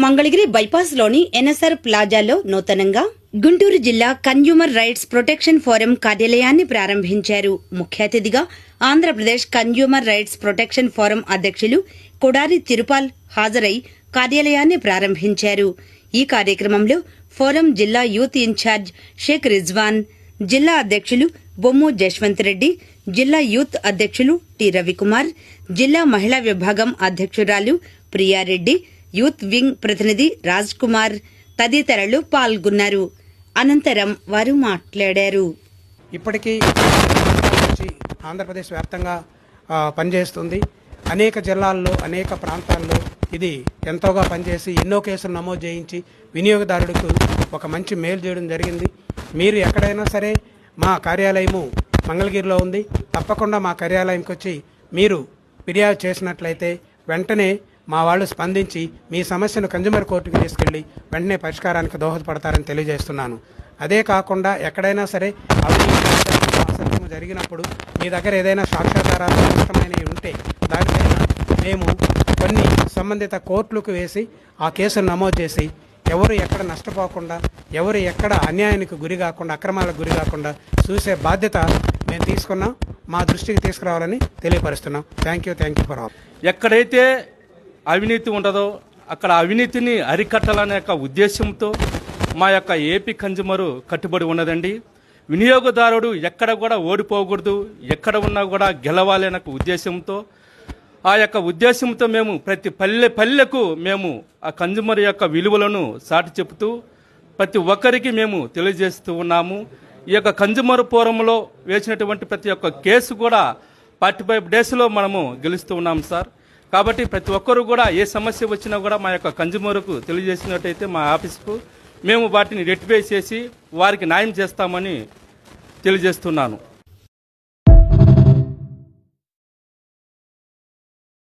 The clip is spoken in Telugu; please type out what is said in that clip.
మంగళగిరి బైపాస్ లోని ఎన్ఎస్ఆర్ ప్లాజాలో నూతనంగా గుంటూరు జిల్లా కన్జ్యూమర్ రైట్స్ ప్రొటెక్షన్ ఫోరం కార్యాలయాన్ని ప్రారంభించారు. ముఖ్య అతిథిగా Andhra Pradesh consumer rights protection forum అధ్యక్షులు కొడారి తిరుపాల్ హాజరై కార్యాలయాన్ని ప్రారంభించారు. ఈ కార్యక్రమంలో ఫోరం జిల్లా యూత్ ఇన్ఛార్జ్ షేక్ రిజ్వాన్, జిల్లా అధ్యక్షులు బొమ్ము జశ్వంత్ రెడ్డి, జిల్లా యూత్ అధ్యక్షులు టి రవికుమార్, జిల్లా మహిళా విభాగం అధ్యక్షురాలు ప్రియారెడ్డి, యూత్ వింగ్ ప్రతినిధి రాజ్ కుమార్ తదితరులు పాల్గొన్నారు. అనంతరం వారు మాట్లాడారు. ఇప్పటికీ ఆంధ్రప్రదేశ్ వ్యాప్తంగా పనిచేస్తుంది. అనేక జిల్లాల్లో అనేక ప్రాంతాల్లో ఇది ఎంతోగా పనిచేసి ఎన్నో కేసులు నమోదు చేయించి వినియోగదారుడికి ఒక మంచి మేలు చేయడం జరిగింది. మీరు ఎక్కడైనా సరే మా కార్యాలయము మంగళగిరిలో ఉంది. తప్పకుండా మా కార్యాలయంకి వచ్చి మీరు ఫిర్యాదు చేసినట్లయితే వెంటనే మా వాళ్ళు స్పందించి మీ సమస్యను కన్జ్యూమర్ కోర్టుకు తీసుకెళ్లి వెంటనే పరిష్కారానికి దోహదపడతారని తెలియజేస్తున్నాను. అదే కాకుండా ఎక్కడైనా సరే అవినీతి జరిగినప్పుడు మీ దగ్గర ఏదైనా సాక్ష్యాధారాలు అవసరమైనవి ఉంటే దానిపైన మేము కొన్ని సంబంధిత కోర్టులకు వేసి ఆ కేసులు నమోదు చేసి ఎవరు ఎక్కడ నష్టపోకుండా, ఎవరు ఎక్కడ అన్యాయానికి గురి కాకుండా, అక్రమాలకు గురి కాకుండా చూసే బాధ్యత మేము తీసుకున్నాం. మా దృష్టికి తీసుకురావాలని తెలియపరుస్తున్నాం. Thank you for all. ఎక్కడైతే అవినీతి ఉండదో అక్కడ అవినీతిని అరికట్టాలనే యొక్క ఉద్దేశంతో మా యొక్క ఏపీ కన్జ్యూమరు కట్టుబడి ఉన్నదండి. వినియోగదారుడు ఎక్కడ కూడా ఓడిపోకూడదు, ఎక్కడ ఉన్నా కూడా గెలవాలి అనే ఉద్దేశంతో ఆ యొక్క ఉద్దేశంతో మేము ప్రతి పల్లెకు మేము ఆ కన్జ్యూమర్ యొక్క విలువలను సాటి చెబుతూ ప్రతి ఒక్కరికి మేము తెలియజేస్తూ ఉన్నాము. ఈ యొక్క కన్జ్యూమర్ ఫోరంలో వేసినటువంటి ప్రతి ఒక్క కేసు కూడా 45 డేస్లో మనము గెలుస్తూ ఉన్నాం సార్. కాబట్టి ప్రతి ఒక్కరు కూడా ఏ సమస్య వచ్చినా కూడా మా యొక్క కన్జ్యూమర్కు తెలియజేసినట్టయితే మా ఆఫీస్కు మేము వాటిని రెక్టిఫై చేసి వారికి న్యాయం చేస్తామని తెలియజేస్తున్నాను.